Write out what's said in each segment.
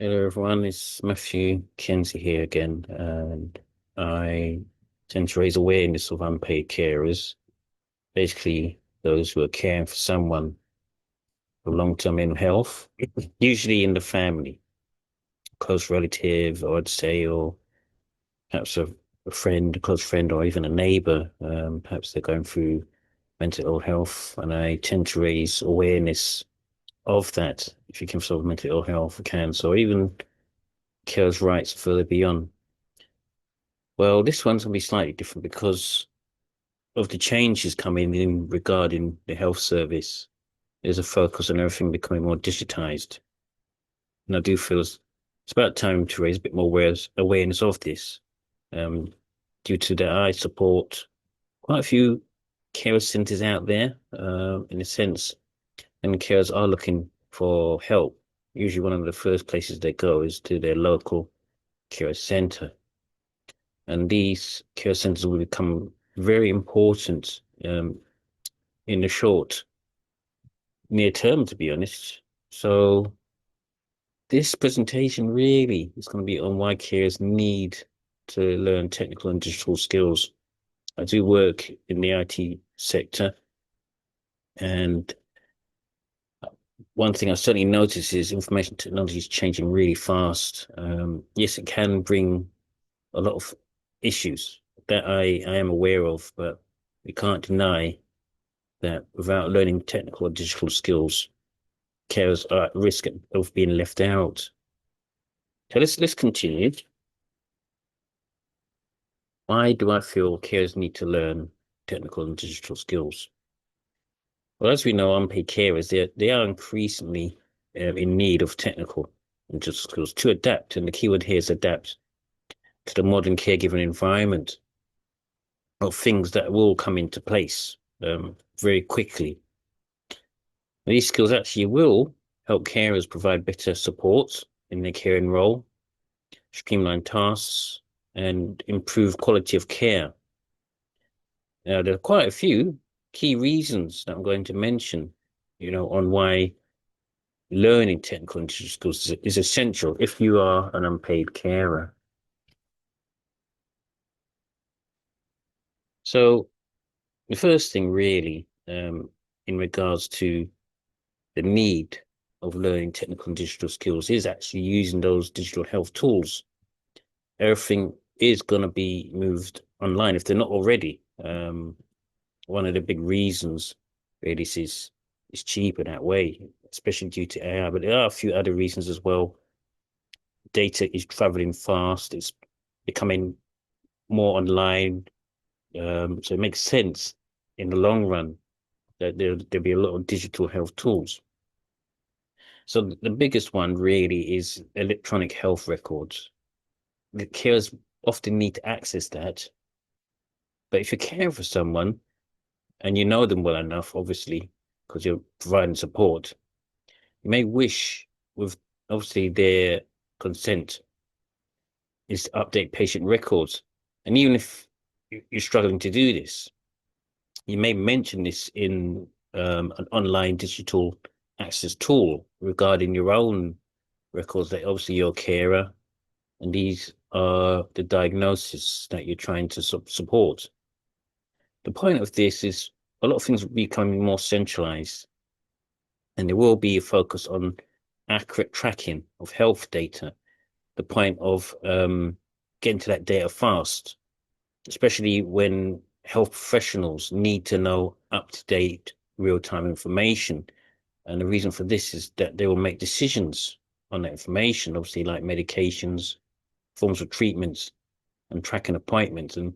Hello everyone, it's Matthw McKenzie here again, and I tend to raise awareness of unpaid carers, basically those who are caring for someone with long-term mental health, usually in the family, close relative, or I'd say, or perhaps a friend, a close friend, or even a neighbor. Perhaps they're going through mental ill health, and I tend to raise awareness of that. If you can solve mental ill health, or cancer, or even carers' rights further beyond. Well, this one's going to be slightly different because of the changes coming in regarding the health service. There's a focus on everything becoming more digitized. And I do feel it's about time to raise a bit more awareness of this. Um, Due to that, I support quite a few care centers out there, in a sense, and carers are looking for help. Usually, one of the first places they go is to their local care center. And these care centers will become very important in the short, near term, to be honest. So this presentation really is going to be on why carers need to learn technical and digital skills. I do work in the IT sector, and one thing I certainly notice is information technology is changing really fast. Yes, it can bring a lot of issues that I am aware of, but we can't deny that without learning technical or digital skills, carers are at risk of being left out. So let's continue. Why do I feel carers need to learn technical and digital skills? Well, as we know, unpaid carers they are increasingly in need of technical and digital skills to adapt, and the keyword here is adapt to the modern caregiving environment of things that will come into place very quickly. These skills actually will help carers provide better support in their caring role, streamline tasks, and improve quality of care. Now, there are quite a few key reasons that I'm going to mention, on why learning technical and digital skills is essential if you are an unpaid carer. So the first thing really, in regards to the need of learning technical and digital skills is actually using those digital health tools. Everything is going to be moved online if they're not already. One of the big reasons really is cheaper that way, especially due to AI. But there are a few other reasons as well. Data is traveling fast. It's becoming more online. So it makes sense in the long run that there'll be a lot of digital health tools. So the biggest one really is electronic health records. The carers often need to access that. But if you're caring for someone and you know them well enough, obviously, because you're providing support, you may wish, with obviously their consent, is to update patient records. And even if you're struggling to do this, you may mention this in an online digital access tool regarding your own records that obviously you're a carer, and these are the diagnosis that you're trying to support. The point of this is a lot of things will be becoming more centralized, and there will be a focus on accurate tracking of health data. The point of getting to that data fast, especially when health professionals need to know up-to-date real-time information. And the reason for this is that they will make decisions on that information, obviously like medications, forms of treatments, and tracking appointments. And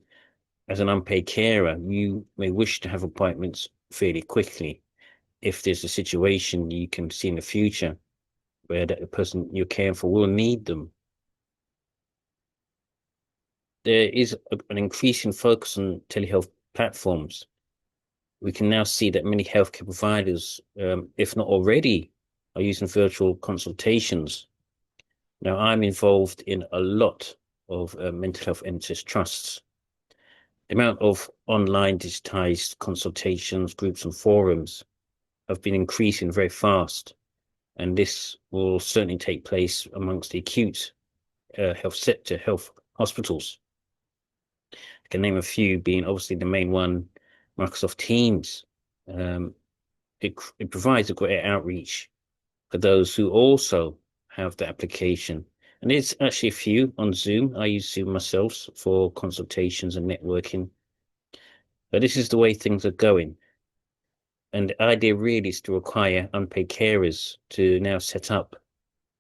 as an unpaid carer, you may wish to have appointments fairly quickly if there's a situation you can see in the future where that the person you're caring for will need them. There is an increasing focus on telehealth platforms. We can now see that many healthcare providers, if not already, are using virtual consultations. Now, I'm involved in a lot of mental health NHS trusts. The amount of online digitized consultations, groups, and forums have been increasing very fast. And this will certainly take place amongst the acute health sector, health hospitals. I can name a few, being obviously the main one, Microsoft Teams. It provides a great outreach for those who also have the application. And there's actually a few on Zoom. I use Zoom myself for consultations and networking. But this is the way things are going. And the idea really is to require unpaid carers to now set up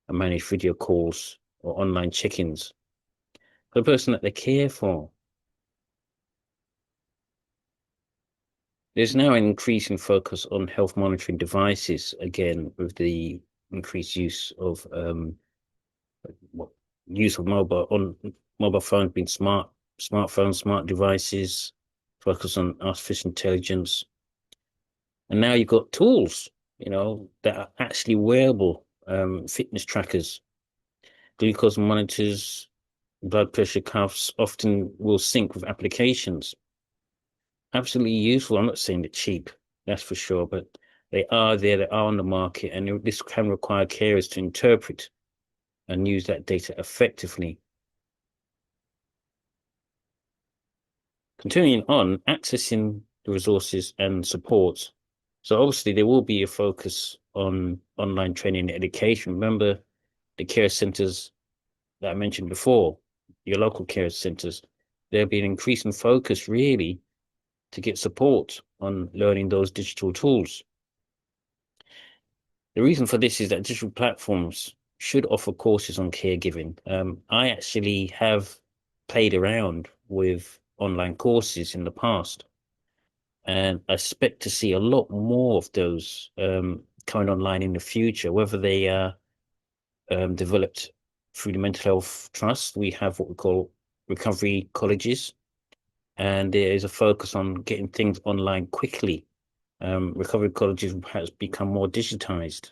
and manage video calls or online check-ins for the person that they care for. There's now an increasing focus on health monitoring devices, again, with the increased use of mobile phones being smartphones, smart devices, focus on artificial intelligence. And now you've got tools, that are actually wearable, fitness trackers, glucose monitors, blood pressure cuffs, often will sync with applications. Absolutely useful. I'm not saying they're cheap, that's for sure, but they are there, they are on the market, and this can require carers to interpret and use that data effectively. Continuing on, accessing the resources and support. So obviously there will be a focus on online training and education. Remember the care centers that I mentioned before, your local care centers, there'll be an increasing focus really to get support on learning those digital tools. The reason for this is that digital platforms should offer courses on caregiving. I actually have played around with online courses in the past, and I expect to see a lot more of those coming online in the future, whether they are developed through the Mental Health Trust. We have what we call recovery colleges, and there is a focus on getting things online quickly. Recovery colleges has become more digitized.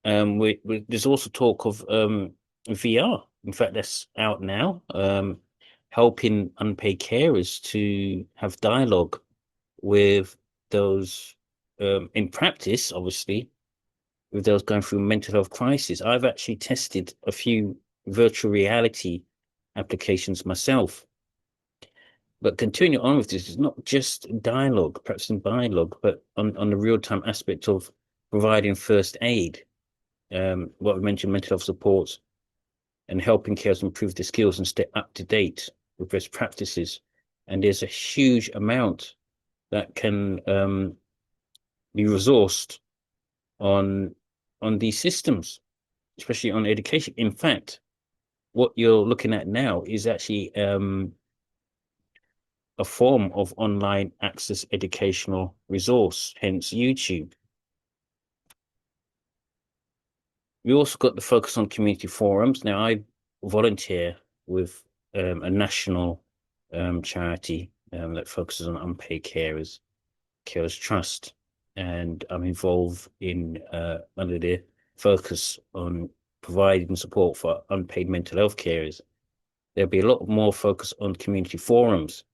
There's also talk of VR. In fact, that's out now, helping unpaid carers to have dialogue with those, in practice, obviously, with those going through mental health crisis. I've actually tested a few virtual reality applications myself. But continuing on with this, it's not just dialogue, perhaps in dialogue, but on the real-time aspect of providing first aid, what we mentioned, mental health support, and helping carers improve their skills and stay up to date with best practices. And there's a huge amount that can be resourced on these systems, especially on education. In fact, what you're looking at now is actually a form of online access educational resource, hence YouTube. We also got the focus on community forums. Now, I volunteer with a national charity that focuses on unpaid carers, Carers Trust, and I'm involved in under the focus on providing support for unpaid mental health carers. There'll be a lot more focus on community forums.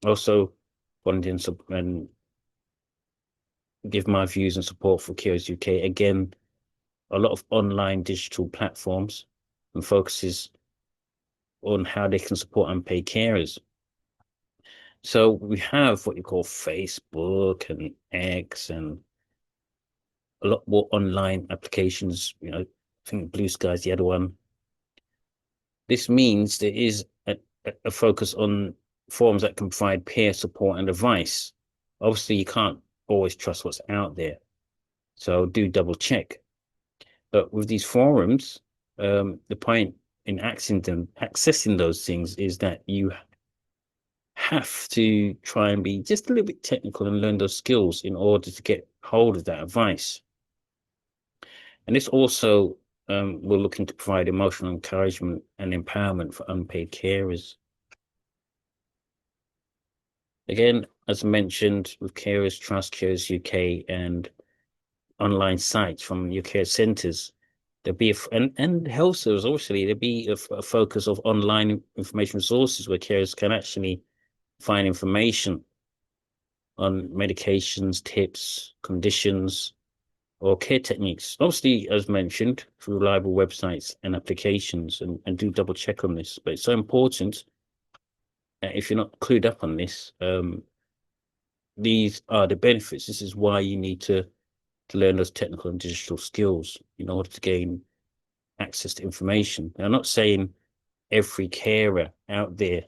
Also, volunteer and give my views and support for Carers UK. Again, a lot of online digital platforms and focuses on how they can support unpaid carers. So we have what you call Facebook and X and a lot more online applications. I think Blue Sky is the other one. This means there is a focus on forums that can provide peer support and advice. Obviously, you can't always trust what's out there, so do double check. But with these forums, the point in accessing those things is that you have to try and be just a little bit technical and learn those skills in order to get hold of that advice. And this also will looking to provide emotional encouragement and empowerment for unpaid carers. Again, as mentioned, with Carers Trust, Carers UK, and online sites from your care centres, there'll be and health services, obviously, there'll be a focus of online information resources where carers can actually find information on medications, tips, conditions, or care techniques. Obviously, as mentioned, through reliable websites and applications, and do double check on this. But it's so important that if you're not clued up on this, these are the benefits. This is why you need to learn those technical and digital skills in order to gain access to information. Now, I'm not saying every carer out there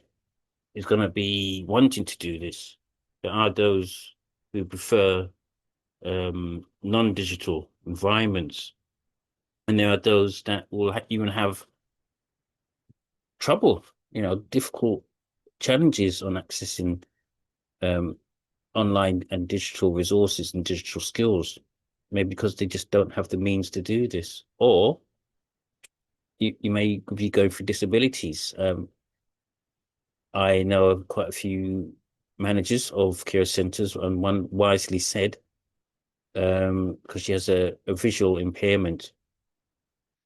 is going to be wanting to do this. There are those who prefer non-digital environments, and there are those that will even have trouble, difficult challenges on accessing um, online and digital resources and digital skills, maybe because they just don't have the means to do this, or you may be going through disabilities. I know of quite a few managers of care centres, and one wisely said, because she has a visual impairment,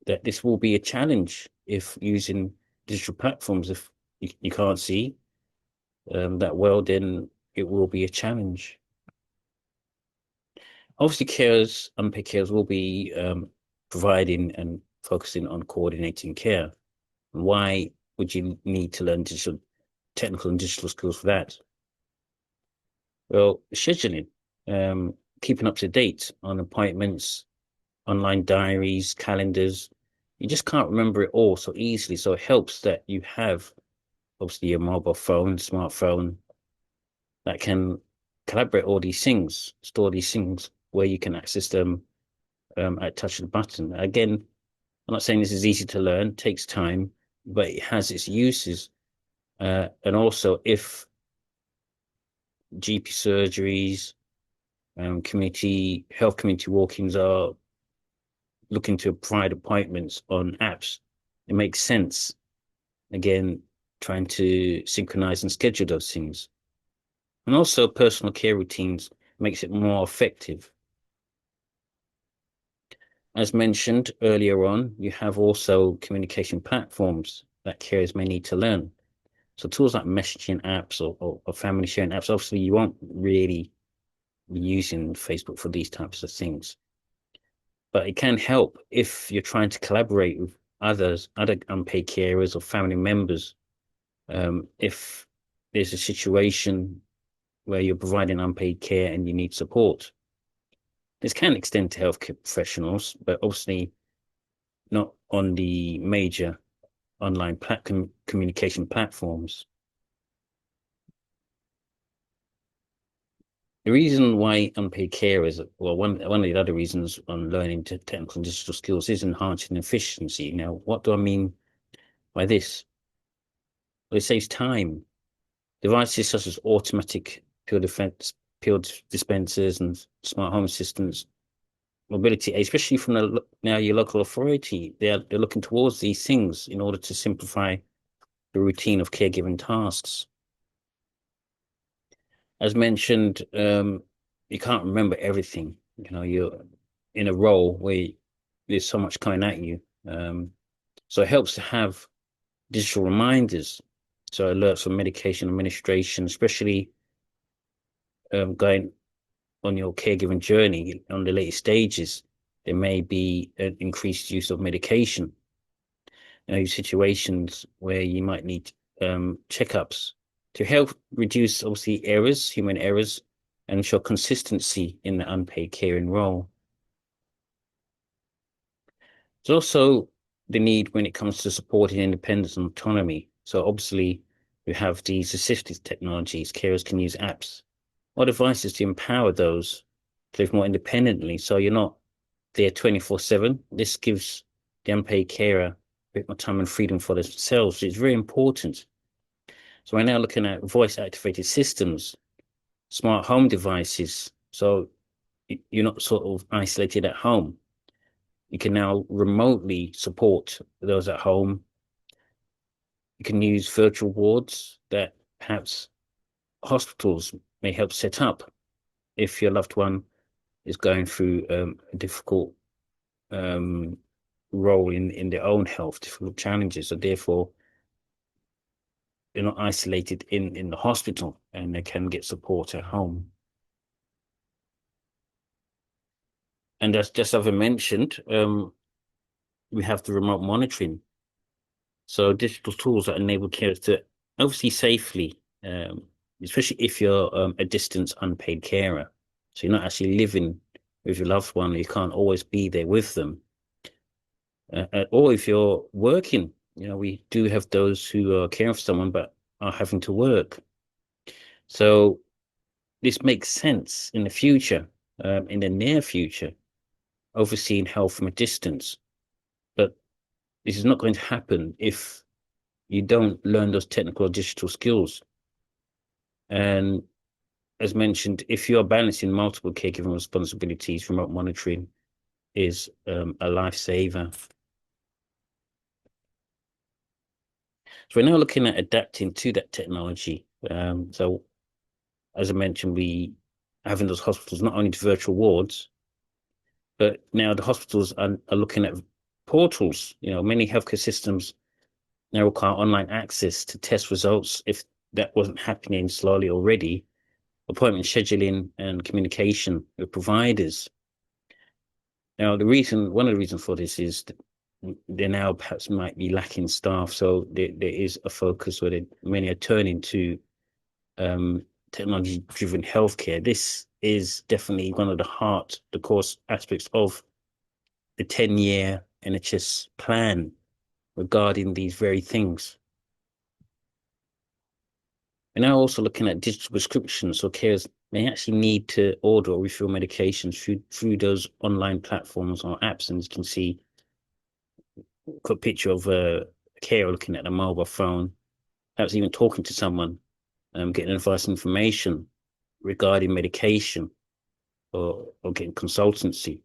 that this will be a challenge if using digital platforms. If you can't see that well, then it will be a challenge. Obviously, unpaid carers will be providing and focusing on coordinating care. Why would you need to learn technical and digital skills for that? Well, scheduling, keeping up to date on appointments, online diaries, calendars. You just can't remember it all so easily. So it helps that you have obviously your mobile phone, smartphone that can collaborate all these things, store these things where you can access them at touch of the button. Again, I'm not saying this is easy to learn, it takes time, but it has its uses. And also, if GP surgeries, health community walk-ins are looking to provide appointments on apps, it makes sense. Again, trying to synchronize and schedule those things. And also personal care routines makes it more effective. As mentioned earlier on, you have also communication platforms that carers may need to learn. So tools like messaging apps or family sharing apps, obviously you won't really be using Facebook for these types of things. But it can help if you're trying to collaborate with other unpaid carers or family members. If there's a situation where you're providing unpaid care and you need support. This can extend to healthcare professionals, but obviously not on the major online communication platforms. The reason why unpaid care is, well, one of the other reasons on learning technical and digital skills is enhancing efficiency. Now, what do I mean by this? Well, it saves time. Devices such as automatic pill dispensers and smart home assistants, mobility, especially from now your local authority, they're looking towards these things in order to simplify the routine of caregiving tasks. As mentioned, you can't remember everything. You're in a role where there's so much coming at you. So it helps to have digital reminders. So alerts for medication administration, especially going on your caregiving journey on the later stages, there may be an increased use of medication. Situations where you might need checkups to help reduce obviously human errors, and ensure consistency in the unpaid caring role. There's also the need when it comes to supporting independence and autonomy. So obviously we have these assistive technologies. Carers can use apps or devices to empower those to live more independently. So you're not there 24/7. This gives the unpaid carer a bit more time and freedom for themselves. It's very important. So we're now looking at voice-activated systems, smart home devices. So you're not sort of isolated at home. You can now remotely support those at home. You can use virtual wards that perhaps hospitals may help set up if your loved one is going through a difficult role in their own health, difficult challenges. So therefore, they're not isolated in the hospital, and they can get support at home. And that's just as I mentioned, we have the remote monitoring. So digital tools that enable carers to obviously safely, especially if you're a distance unpaid carer. So you're not actually living with your loved one, you can't always be there with them. Or if you're working, we do have those who are caring for someone but are having to work. So this makes sense in the future, in the near future, overseeing health from a distance. But this is not going to happen if you don't learn those technical or digital skills. And as mentioned, if you're balancing multiple caregiving responsibilities, remote monitoring is a lifesaver. So we're now looking at adapting to that technology. So as I mentioned, we have in those hospitals not only virtual wards, but now the hospitals are looking at portals. Many healthcare systems now require online access to test results if that wasn't happening slowly already, appointment scheduling and communication with providers. Now, one of the reasons for this is that they now perhaps might be lacking staff, so there is a focus where many are turning to technology-driven healthcare. This is definitely one of the core aspects of the 10-year NHS plan regarding these very things. We're now also looking at digital prescriptions, so carers may actually need to order or refill medications through those online platforms or apps. And you can see a picture of a carer looking at a mobile phone, perhaps even talking to someone, getting advice and information regarding medication or getting consultancy.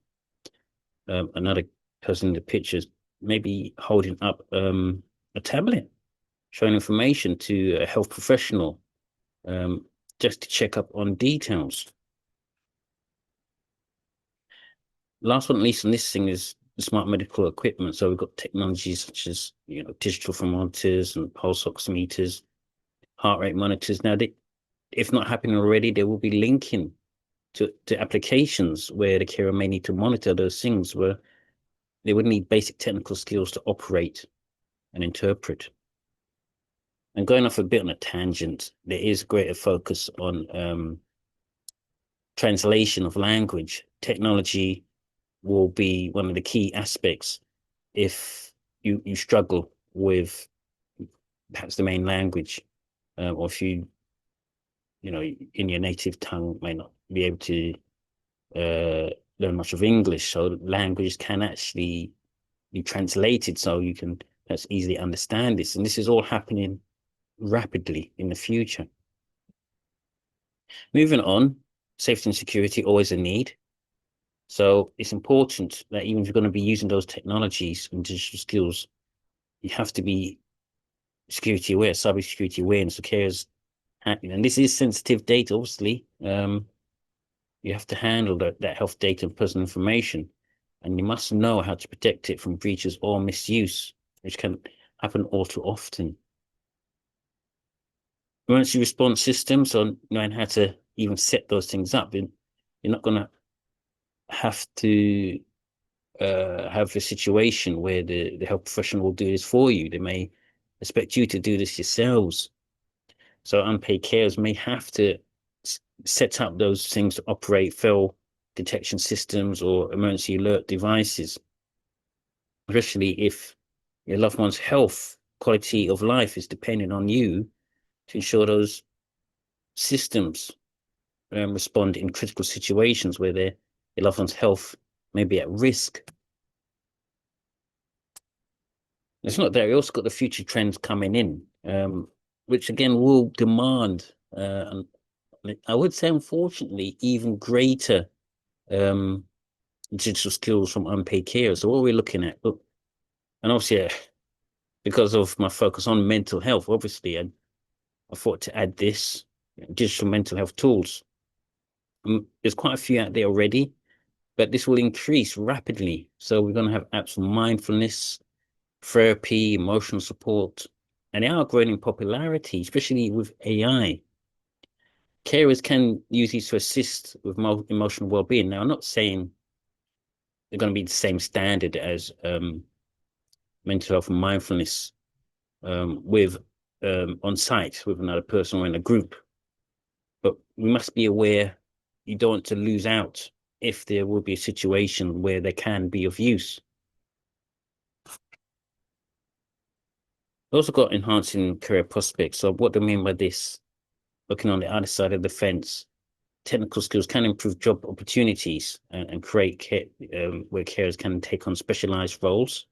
Another person in the pictures maybe holding up a tablet, showing information to a health professional, just to check up on details. Last but not least on this thing is the smart medical equipment. So we've got technologies such as digital thermometers and pulse oximeters, heart rate monitors. Now, if not happening already, they will be linking to applications where the carer may need to monitor those things, where they would need basic technical skills to operate and interpret. And going off a bit on a tangent, there is greater focus on translation of language. Technology will be one of the key aspects if you struggle with perhaps the main language, or if you in your native tongue may not be able to learn much of English. So languages can actually be translated so you can perhaps easily understand this. And this is all happening rapidly in the future. Moving on, safety and security, always a need. So it's important that even if you're going to be using those technologies and digital skills, you have to be security aware, cybersecurity awareness. So carers, and this is sensitive data, obviously. You have to handle that health data and personal information, and you must know how to protect it from breaches or misuse, which can happen all too often. Emergency response systems, so knowing how to even set those things up, you're not going to have to have a situation where the health professional will do this for you. They may expect you to do this yourselves. So unpaid carers may have to set up those things to operate fail detection systems or emergency alert devices, especially if your loved one's health, quality of life is dependent on you to ensure those systems respond in critical situations where your loved one's health may be at risk. It's not that we also got the future trends coming in, which again will demand, I would say, unfortunately, even greater digital skills from unpaid carers. So what we're looking at, and obviously, because of my focus on mental health, obviously, I thought to add this digital mental health tools. There's quite a few out there already, but this will increase rapidly. So we're going to have apps for mindfulness, therapy, emotional support, and they are growing in popularity, especially with AI. Carers can use these to assist with emotional well-being. Now, I'm not saying they're going to be the same standard as mental health and mindfulness with on site with another person or in a group. But we must be aware you don't want to lose out if there will be a situation where they can be of use. Also got enhancing career prospects. So what do I mean by this? Looking on the other side of the fence, technical skills can improve job opportunities and create care, where carers can take on specialized roles,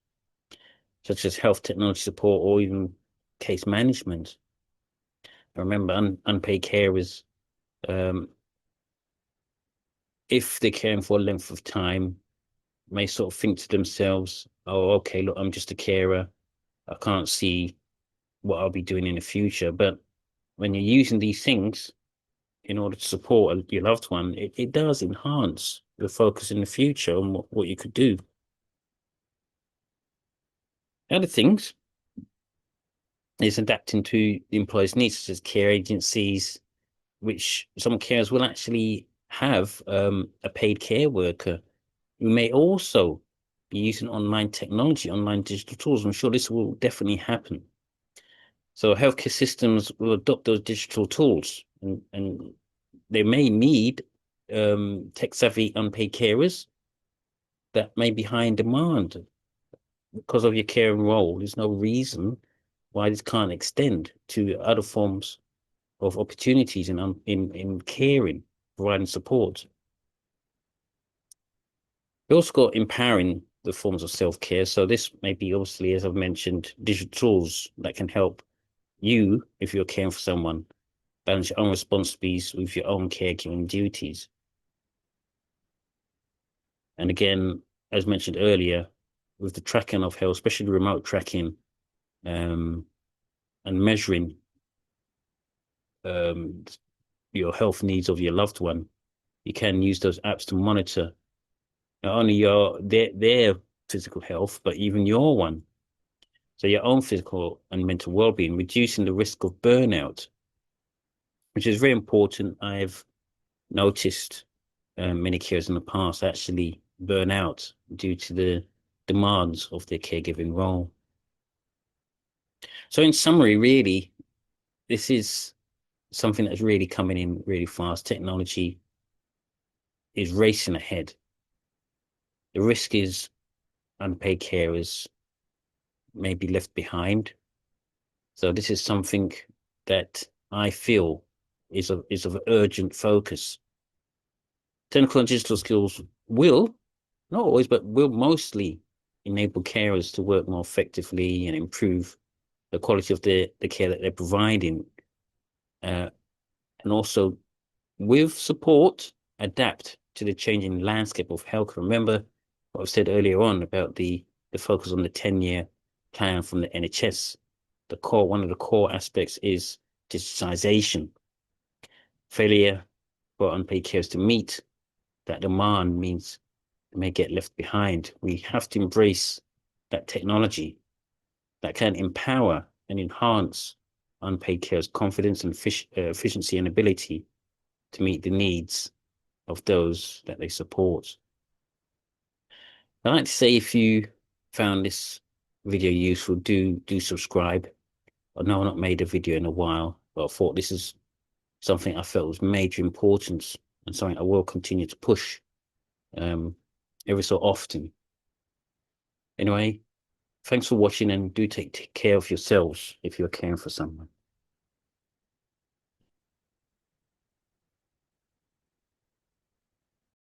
such as health technology support or even case management. I remember unpaid carers, if they're caring for a length of time, may sort of think to themselves, oh, okay, look, I'm just a carer. I can't see what I'll be doing in the future. But when you're using these things in order to support your loved one, it does enhance the focus in the future on what you could do. Other things is adapting to the employer's needs, such as care agencies, which some carers will actually have a paid care worker who may also be using online technology, online digital tools. I'm sure this will definitely happen. So healthcare systems will adopt those digital tools, and they may need tech-savvy unpaid carers that may be high in demand because of your caring role. There's no reason why this can't extend to other forms of opportunities in caring, providing support. We also got empowering the forms of self-care. So this may be obviously, as I've mentioned, digital tools that can help you, if you're caring for someone, balance your own responsibilities with your own caregiving duties. And again, as mentioned earlier, with the tracking of health, especially remote tracking, and measuring your health needs of your loved one, you can use those apps to monitor not only their physical health, but even your one. So your own physical and mental well-being, reducing the risk of burnout, which is very important. I've noticed many carers in the past actually burn out due to the demands of their caregiving role. So in summary, really, this is something that's really coming in really fast. Technology is racing ahead. The risk is unpaid carers may be left behind. So this is something that I feel is of urgent focus. Technical and digital skills will, not always, but will mostly enable carers to work more effectively and improve the quality of the care that they're providing. And also, with support, adapt to the changing landscape of health. Remember what I said earlier on about the focus on the 10-year plan from the NHS. One of the core aspects is digitization. Failure for unpaid carers to meet that demand means they may get left behind. We have to embrace that technology that can empower and enhance unpaid carers' confidence and efficiency and ability to meet the needs of those that they support. I'd like to say, if you found this video useful, do subscribe. I know I've not made a video in a while, but I thought this is something I felt was major importance and something I will continue to push every so often. Anyway, thanks for watching, and do take care of yourselves if you're caring for someone.